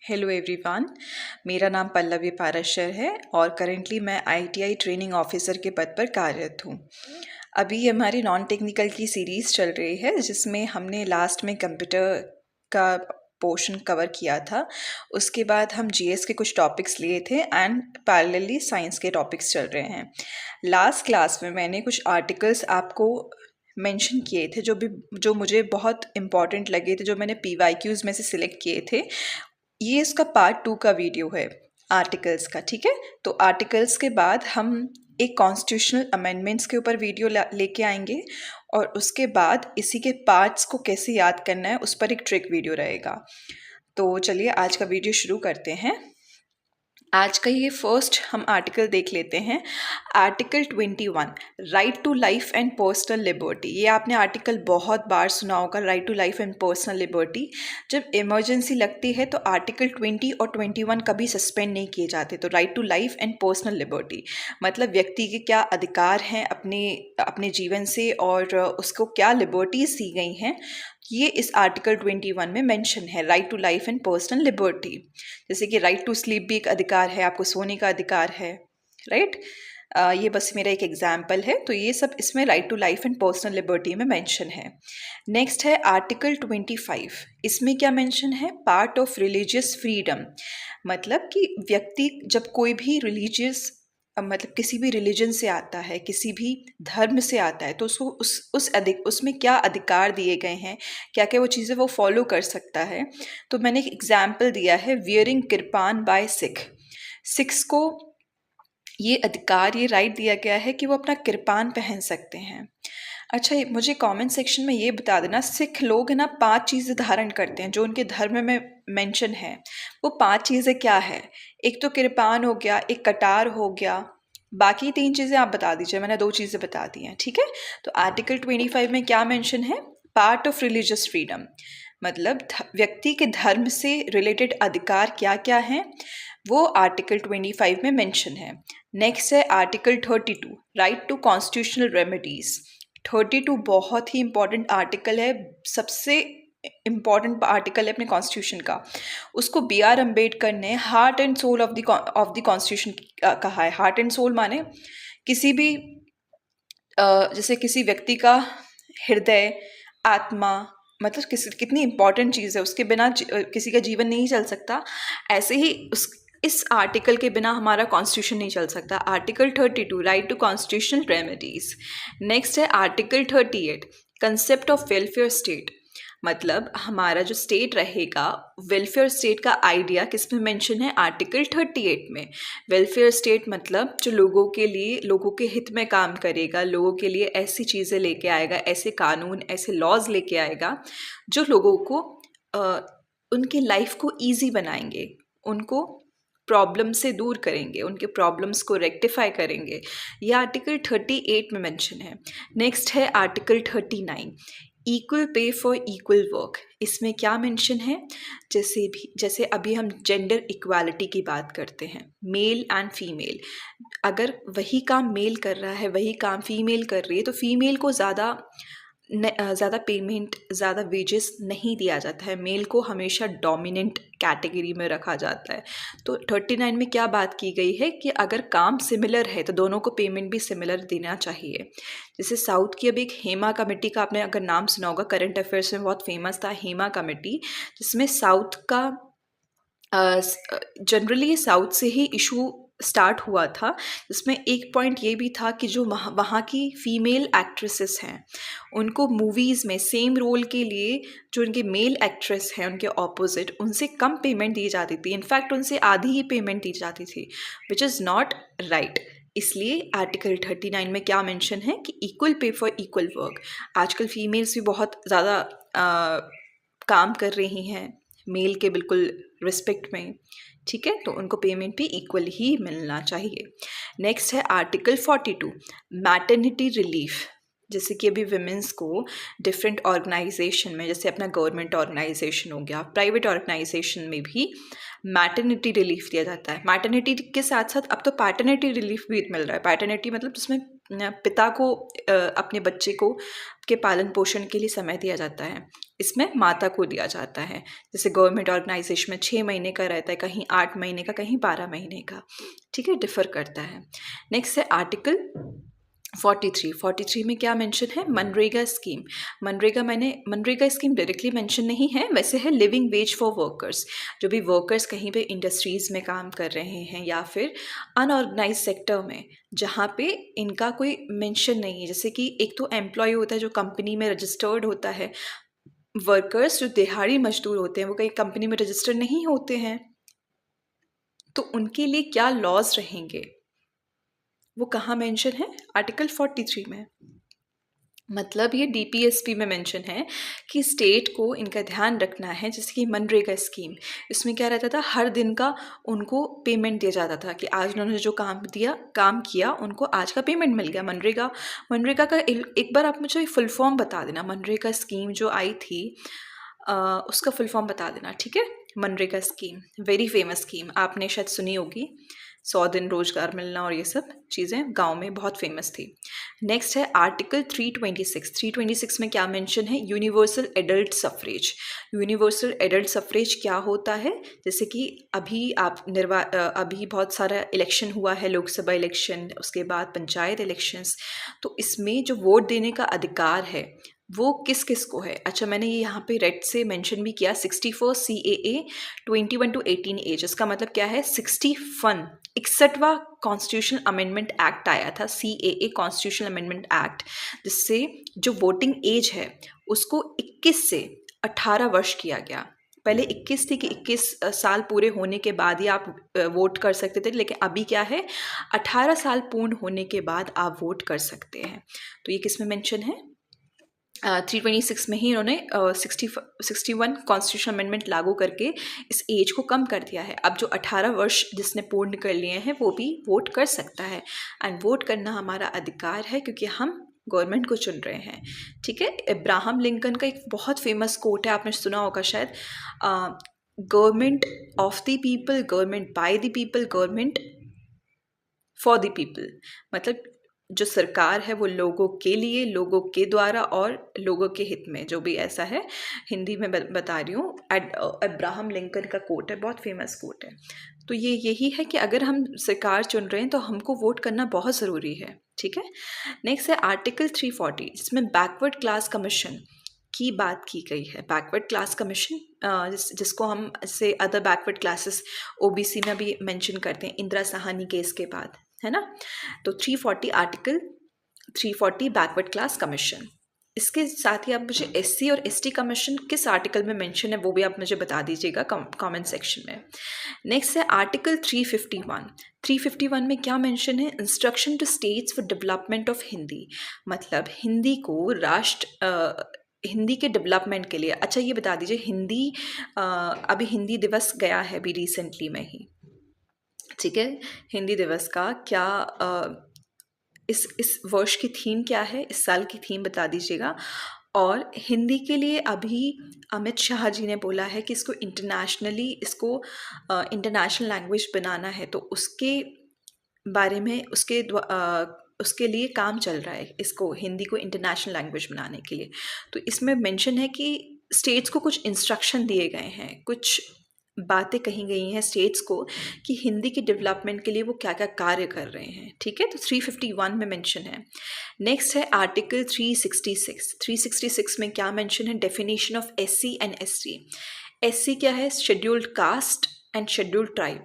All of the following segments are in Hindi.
Hello everyone. मेरा नाम पल्लवी पाराशर है और करेंटली मैं आईटीआई ट्रेनिंग ऑफिसर के पद पर कार्यरत हूँ। अभी हमारी नॉन टेक्निकल की सीरीज़ चल रही है जिसमें हमने लास्ट में कंप्यूटर का पोर्शन कवर किया था। उसके बाद हम जीएस के कुछ टॉपिक्स लिए थे एंड पैरेलली साइंस के टॉपिक्स चल रहे हैं। लास्ट क्लास में मैंने कुछ आर्टिकल्स आपको मेंशन किए थे जो मुझे बहुत इम्पॉर्टेंट लगे थे, जो मैंने पीवाईक्यूज़ में से सिलेक्ट किए थे। ये इसका पार्ट 2 का वीडियो है आर्टिकल्स का, ठीक है। तो आर्टिकल्स के बाद हम एक कॉन्स्टिट्यूशनल अमेंडमेंट्स के ऊपर वीडियो लेके आएंगे और उसके बाद इसी के पार्ट्स को कैसे याद करना है उस पर एक ट्रिक वीडियो रहेगा। तो चलिए आज का वीडियो शुरू करते हैं। आज का ये फर्स्ट हम आर्टिकल देख लेते हैं। Article 21, right to life and personal liberty. ये आपने आर्टिकल बहुत बार सुना होगा, right to life and personal liberty. जब इमरजेंसी लगती है तो आर्टिकल 20 और 21 कभी सस्पेंड नहीं किए जाते। तो right to life and personal liberty मतलब व्यक्ति के क्या अधिकार हैं अपने जीवन से और उसको क्या लिबर्टीज दी गई हैं, ये इस आर्टिकल 21 में मेंशन है। Right to life and personal liberty, जैसे कि राइट टू स्लीप भी एक अधिकार है, आपको सोने का अधिकार है, राइट। ये बस मेरा एक एग्जाम्पल है। तो ये सब इसमें right to life and personal liberty में मेंशन है। नेक्स्ट है आर्टिकल 25। इसमें क्या मेंशन है? पार्ट ऑफ रिलीजियस फ्रीडम, मतलब कि व्यक्ति जब कोई भी रिलीजियस मतलब किसी भी रिलीजन से आता है, किसी भी धर्म से आता है, तो उसको उसमें क्या अधिकार दिए गए हैं, क्या क्या वो चीज़ें वो फॉलो कर सकता है। तो मैंने एक एग्जाम्पल दिया है, वियरिंग किरपान बाय सिख्स को ये अधिकार, ये राइट दिया गया है कि वो अपना किरपान पहन सकते हैं। अच्छा, मुझे कमेंट सेक्शन में ये बता देना, सिख लोग है ना 5 चीज़ें धारण करते हैं जो उनके धर्म में मेंशन है। वो 5 चीज़ें क्या है? एक तो किरपान हो गया, एक कटार हो गया, बाकी 3 चीज़ें आप बता दीजिए। मैंने 2 चीज़ें बता दी हैं, ठीक है। तो आर्टिकल 25 में क्या मेंशन है? पार्ट ऑफ रिलीजियस फ्रीडम, मतलब व्यक्ति के धर्म से रिलेटेड अधिकार क्या क्या हैं, वो आर्टिकल 25 में मेंशन है। नेक्स्ट है article 32, right to constitutional remedies. 32 बहुत ही इंपॉर्टेंट आर्टिकल है, सबसे इम्पॉर्टेंट आर्टिकल है अपने कॉन्स्टिट्यूशन का। उसको B.R. अम्बेडकर ने heart and soul of the constitution कहा है। हार्ट एंड सोल माने किसी भी जैसे किसी व्यक्ति का हृदय, आत्मा, मतलब कितनी इंपॉर्टेंट चीज़ है, उसके बिना किसी का जीवन नहीं चल सकता। ऐसे ही इस आर्टिकल के बिना हमारा कॉन्स्टिट्यूशन नहीं चल सकता। Article 32, right to constitutional remedies. Next है article 38, concept of welfare state, मतलब हमारा जो स्टेट रहेगा, वेलफेयर स्टेट का आइडिया किस में मेंशन है? आर्टिकल 38 में। वेलफेयर स्टेट मतलब जो लोगों के लिए, लोगों के हित में काम करेगा, लोगों के लिए ऐसी चीज़ें लेके आएगा, ऐसे कानून, ऐसे लॉज लेके आएगा जो लोगों को उनकी लाइफ को ईजी बनाएंगे, उनको प्रॉब्लम से दूर करेंगे, उनके प्रॉब्लम्स को रेक्टिफाई करेंगे। ये आर्टिकल 38 में मेंशन है। नेक्स्ट है article 39, equal pay for equal work. इसमें क्या मेंशन है? जैसे अभी हम जेंडर इक्वालिटी की बात करते हैं, मेल एंड फीमेल, अगर वही काम मेल कर रहा है, वही काम फीमेल कर रही है, तो फीमेल को ज़्यादा पेमेंट, ज़्यादा वेजेस नहीं दिया जाता है। मेल को हमेशा डोमिनेंट कैटेगरी में रखा जाता है। तो 39 में क्या बात की गई है कि अगर काम सिमिलर है तो दोनों को पेमेंट भी सिमिलर देना चाहिए। जैसे साउथ की अभी एक हेमा कमेटी का आपने अगर नाम सुना होगा, करंट अफेयर्स में बहुत फेमस था हेमा कमेटी, जिसमें साउथ का जनरली साउथ से ही इशू स्टार्ट हुआ था। जिसमें एक पॉइंट ये भी था कि जो वहाँ की फीमेल एक्ट्रेसेस हैं, उनको मूवीज़ में सेम रोल के लिए जो उनके मेल एक्ट्रेस हैं उनके ऑपोजिट, उनसे कम पेमेंट दी जाती थी। इनफैक्ट उनसे आधी ही पेमेंट दी जाती थी, विच इज़ नॉट राइट। इसलिए आर्टिकल 39 में क्या मेंशन है कि equal pay for equal work. आजकल फीमेल्स भी बहुत ज़्यादा काम कर रही हैं मेल के बिल्कुल रिस्पेक्ट में, ठीक है। तो उनको पेमेंट भी इक्वल ही मिलना चाहिए। नेक्स्ट है आर्टिकल 42, मैटरनिटी रिलीफ। जैसे कि अभी विमेंस को डिफरेंट ऑर्गेनाइजेशन में, जैसे अपना गवर्नमेंट ऑर्गेनाइजेशन हो गया, प्राइवेट ऑर्गेनाइजेशन में भी मैटरनिटी रिलीफ दिया जाता है। मैटरनिटी के साथ साथ अब तो पैटर्निटी रिलीफ भी मिल रहा है। पैटर्निटी मतलब जिसमें पिता को अपने बच्चे को के पालन पोषण के लिए समय दिया जाता है, इसमें माता को दिया जाता है। जैसे गवर्नमेंट ऑर्गेनाइजेशन में 6 महीने का रहता है, कहीं 8 महीने का, कहीं 12 महीने का, ठीक है, डिफर करता है। नेक्स्ट है आर्टिकल 43 में क्या मेंशन है? MNREGA scheme. MNREGA scheme directly mention नहीं है, वैसे है लिविंग वेज फॉर वर्कर्स। जो भी वर्कर्स कहीं पे इंडस्ट्रीज़ में काम कर रहे हैं या फिर अनऑर्गेनाइज सेक्टर में जहाँ पे इनका कोई मेंशन नहीं है, जैसे कि एक तो एम्प्लॉय होता है जो कंपनी में रजिस्टर्ड होता है, वर्कर्स जो दिहाड़ी मजदूर होते हैं वो कहीं कंपनी में रजिस्टर्ड नहीं होते हैं, तो उनके लिए क्या लॉज रहेंगे वो कहाँ मेंशन है? आर्टिकल 43 में। मतलब ये डीपीएसपी में मेंशन है कि स्टेट को इनका ध्यान रखना है। जैसे कि मनरेगा स्कीम, इसमें क्या रहता था, हर दिन का उनको पेमेंट दिया जाता था कि आज उन्होंने जो काम किया उनको आज का पेमेंट मिल गया। मनरेगा का एक बार आप मुझे फुल फॉर्म बता देना। मनरेगा स्कीम जो आई थी उसका फुल फॉर्म बता देना, ठीक है। MNREGA scheme very famous scheme, आपने शायद सुनी होगी। 100 दिन रोजगार मिलना और ये सब चीज़ें गांव में बहुत फेमस थी। नेक्स्ट है आर्टिकल 326 में क्या मेंशन है? Universal adult suffrage. Universal adult suffrage क्या होता है? जैसे कि अभी बहुत सारा इलेक्शन हुआ है, लोकसभा इलेक्शन, उसके बाद पंचायत इलेक्शंस, तो इसमें जो वोट देने का अधिकार है वो किस किस को है? अच्छा, मैंने ये यहाँ पे रेड से मेंशन भी किया, 64 CAA 21 to 18 एज। इसका मतलब क्या है? 61वां कॉन्स्टिट्यूशनल अमेंडमेंट एक्ट आया था, CAA कॉन्स्टिट्यूशनल अमेंडमेंट एक्ट, जिससे जो वोटिंग एज है उसको 21 से 18 वर्ष किया गया। पहले 21 थी कि 21 साल पूरे होने के बाद ही आप वोट कर सकते थे, लेकिन अभी क्या है, 18 साल पूर्ण होने के बाद आप वोट कर सकते हैं। तो ये किस में मेंशन है? 326 में ही इन्होंने 61 कॉन्स्टिट्यूशन अमेंडमेंट लागू करके इस एज को कम कर दिया है। अब जो 18 वर्ष जिसने पूर्ण कर लिए हैं वो भी वोट कर सकता है, एंड वोट करना हमारा अधिकार है क्योंकि हम गवर्नमेंट को चुन रहे हैं, ठीक है। अब्राहम लिंकन का एक बहुत फेमस कोट है, आपने सुना होगा शायद, government of the people, government by the people, government for the people. मतलब जो सरकार है वो लोगों के लिए, लोगों के द्वारा और लोगों के हित में, जो भी ऐसा है। हिंदी में बता रही हूँ। अब्राहम लिंकन का कोट है, बहुत फेमस कोट है। तो ये यही है कि अगर हम सरकार चुन रहे हैं तो हमको वोट करना बहुत ज़रूरी है, ठीक है। नेक्स्ट है आर्टिकल 340, जिसमें बैकवर्ड क्लास कमीशन की बात की गई है। बैकवर्ड क्लास कमीशन जिसको हम से अदर बैकवर्ड क्लासेस OBC में भी मेंशन करते हैं, इंदिरा साहनी केस के बाद, है ना। तो 340 आर्टिकल 340 बैकवर्ड क्लास कमीशन। इसके साथ ही आप मुझे SC और ST कमीशन किस आर्टिकल में मेंशन है वो भी आप मुझे बता दीजिएगा कमेंट सेक्शन में। नेक्स्ट है आर्टिकल 351 में क्या मेंशन है? Instruction to states for development of Hindi. मतलब हिंदी को हिंदी के डेवलपमेंट के लिए। अच्छा, ये बता दीजिए, अभी हिंदी दिवस गया है अभी रिसेंटली में ही, ठीक है। हिंदी दिवस का क्या इस वर्ष की थीम क्या है? इस साल की थीम बता दीजिएगा। और हिंदी के लिए अभी अमित शाह जी ने बोला है कि इसको इंटरनेशनल लैंग्वेज बनाना है, तो उसके बारे में उसके लिए काम चल रहा है, इसको हिंदी को इंटरनेशनल लैंग्वेज बनाने के लिए। तो इसमें मेंशन है कि स्टेट्स को कुछ इंस्ट्रक्शन दिए गए हैं, कुछ बातें कही गई हैं स्टेट्स को कि हिंदी के डेवलपमेंट के लिए वो क्या क्या कार्य कर रहे हैं, ठीक है। तो 351 में मेंशन है। नेक्स्ट है आर्टिकल 366 में क्या मेंशन है? Definition of SC and ST। SC क्या है? Scheduled caste and scheduled tribe.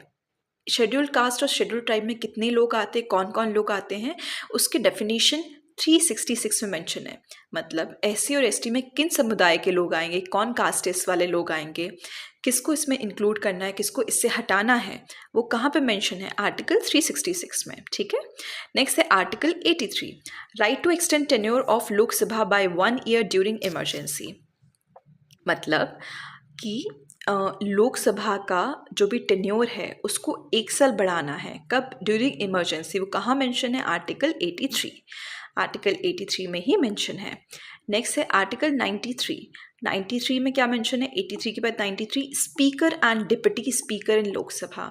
Scheduled caste और शेड्यूल्ड ट्राइब में कितने लोग आते हैं, कौन कौन लोग आते हैं, उसके डेफिनेशन 366 में मेंशन है। मतलब SC और ST में किन समुदाय के लोग आएंगे, कौन कास्टेस वाले लोग आएंगे, किसको इसमें इंक्लूड करना है, किसको इससे हटाना है, वो कहाँ पे मेंशन है? आर्टिकल 366 में, ठीक है। नेक्स्ट है article 83, right to extend tenure of Lok Sabha by 1 year during emergency. मतलब कि लोकसभा का जो भी टेन्योर है उसको 1 साल बढ़ाना है। कब? During emergency. वो कहाँ मेंशन है? आर्टिकल 83। आर्टिकल 83 में ही मेंशन है। नेक्स्ट है आर्टिकल 93। 93 में क्या मेंशन है? 83 के बाद 93, speaker and deputy speaker in Lok Sabha.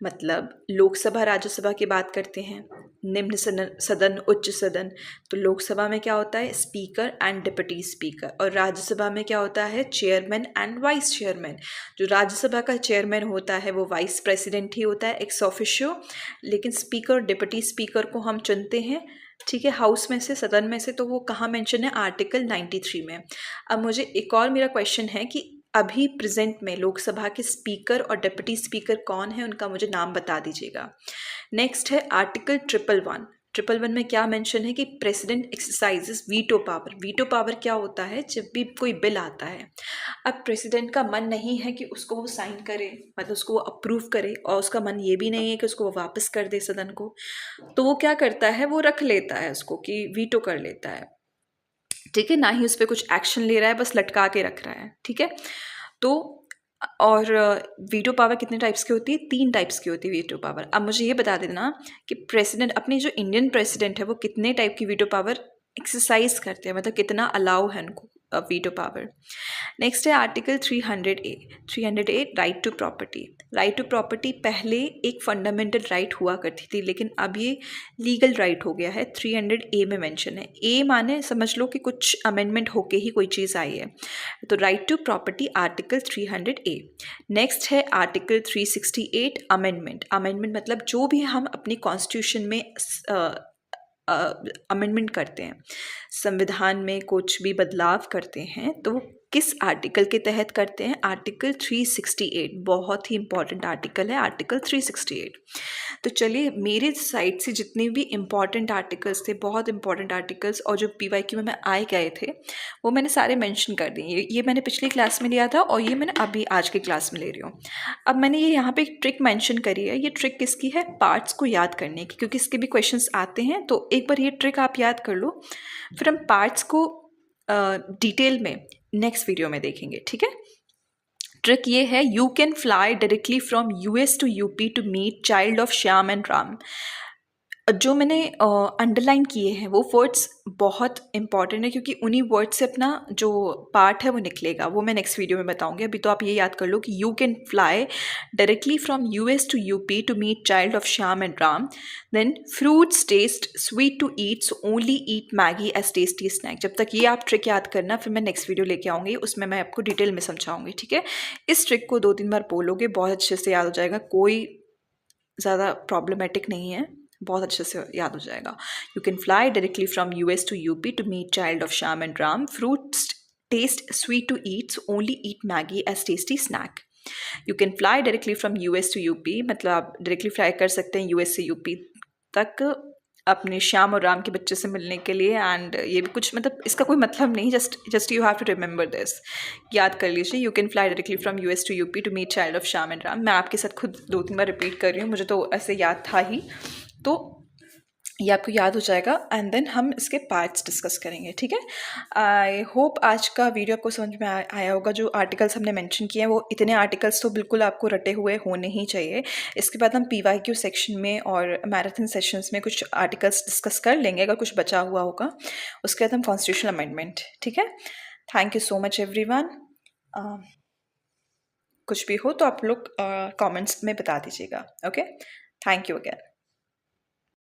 मतलब लोकसभा राज्यसभा की बात करते हैं, निम्न सदन उच्च सदन। तो लोकसभा में क्या होता है? Speaker and deputy speaker. और राज्यसभा में क्या होता है? Chairman and vice chairman. जो राज्यसभा का चेयरमैन होता है वो वाइस प्रेसिडेंट ही होता है एक्स ऑफिशियो, लेकिन स्पीकर और डिप्टी स्पीकर को हम चुनते हैं, ठीक है, हाउस में से, सदन में से। तो वो कहाँ मेंशन है? आर्टिकल 93 में। अब मुझे एक और मेरा क्वेश्चन है कि अभी प्रेजेंट में लोकसभा के स्पीकर और डिप्टी स्पीकर कौन है, उनका मुझे नाम बता दीजिएगा। नेक्स्ट है आर्टिकल 111। 111 में क्या मेंशन है कि president exercises veto power. Veto power क्या होता है? जब भी कोई बिल आता है, अब प्रेसिडेंट का मन नहीं है कि उसको वो साइन करे, मतलब उसको वो अप्रूव करे, और उसका मन ये भी नहीं है कि उसको वो वापस कर दे सदन को, तो वो क्या करता है? वो रख लेता है उसको, कि वीटो कर लेता है, ठीक है, ना ही उस पर कुछ एक्शन ले रहा है, बस लटका के रख रहा है, ठीक है। तो और वीटो पावर कितने टाइप्स की होती है? 3 टाइप्स की होती है वीटो पावर। अब मुझे ये बता देना कि प्रेसिडेंट, अपनी जो इंडियन प्रेसिडेंट है, वो कितने टाइप की वीटो पावर एक्सरसाइज करते हैं, मतलब कितना अलाउ है उनको वीटो पावर। नेक्स्ट है article 300A। 300A right to property. Right to property पहले एक फंडामेंटल राइट हुआ करती थी, लेकिन अब ये लीगल राइट हो गया है, 300A में मेंशन है। ए माने समझ लो कि कुछ अमेंडमेंट होके ही कोई चीज़ आई है। तो right to property article 300A। Next है आर्टिकल 368 अमेंडमेंट। अमेंडमेंट मतलब जो भी हम अपनी कॉन्स्टिट्यूशन में अमेंडमेंट करते हैं, संविधान में कुछ भी बदलाव करते हैं, तो किस आर्टिकल के तहत करते हैं? आर्टिकल 368। बहुत ही इंपॉर्टेंट आर्टिकल है आर्टिकल 368। तो चलिए, मेरे साइड से जितने भी इम्पॉर्टेंट आर्टिकल्स थे, बहुत इंपॉर्टेंट आर्टिकल्स, और जो PYQ में आए गए थे, वो मैंने सारे मेंशन कर दिए। ये मैंने पिछली क्लास में लिया था और ये मैंने अभी आज की क्लास में ले रही हूँ। अब मैंने ये यहाँ पे एक ट्रिक मेंशन करी है। ये ट्रिक किसकी है? पार्ट्स को याद करने की, क्योंकि इसके भी क्वेश्चंस आते हैं। तो एक बार ये ट्रिक आप याद कर लो, फिर हम पार्ट्स को डिटेल में नेक्स्ट वीडियो में देखेंगे, ठीक है। ट्रिक ये है, you can fly directly from US to UP to meet child of Shyam and Ram. जो मैंने अंडरलाइन किए हैं वो वर्ड्स बहुत इंपॉर्टेंट है, क्योंकि उन्हीं वर्ड से अपना जो पार्ट है वो निकलेगा। वो मैं नेक्स्ट वीडियो में बताऊंगी। अभी तो आप ये याद कर लो कि you can fly directly from US to UP to meet child of Shyam and Ram. Then fruits taste sweet to eat, so only eat Maggi as tasty snack. जब तक ये आप ट्रिक याद करना, फिर मैं नेक्स्ट वीडियो लेके आऊँगी, उसमें मैं आपको डिटेल में समझाऊंगी, ठीक है। इस ट्रिक को 2-3 बार बोलोगे, बहुत अच्छे से याद हो जाएगा। कोई ज़्यादा प्रॉब्लमेटिक नहीं है, बहुत अच्छे से याद हो जाएगा। You can fly directly from US to UP to meet child of Shyam and Ram. Fruits taste sweet to eat, only eat Maggi as tasty snack. You can fly directly from US to UP, मतलब आप डायरेक्टली फ्लाई कर सकते हैं US से UP तक अपने श्याम और राम के बच्चे से मिलने के लिए। एंड ये भी कुछ, मतलब इसका कोई मतलब नहीं, just you have to remember this, याद कर लीजिए। You can fly directly from US to UP to meet child of Shyam and Ram. मैं आपके साथ खुद 2-3 बार रिपीट कर रही हूँ, मुझे तो ऐसे याद था ही, तो ये आपको याद हो जाएगा। एंड देन हम इसके पार्ट्स डिस्कस करेंगे, ठीक है। आई होप आज का वीडियो आपको समझ में आया होगा। जो आर्टिकल्स हमने मेंशन किए हैं, वो इतने आर्टिकल्स तो बिल्कुल आपको रटे हुए होने ही चाहिए। इसके बाद हम PYQ सेक्शन में और मैराथन सेशंस में कुछ आर्टिकल्स डिस्कस कर लेंगे, अगर कुछ बचा हुआ होगा। उसके बाद हम कॉन्स्टिट्यूशनल अमेंडमेंट, ठीक है। Thank you so much everyone. कुछ भी हो तो आप लोग कमेंट्स में बता दीजिएगा, ओके। Thank you again.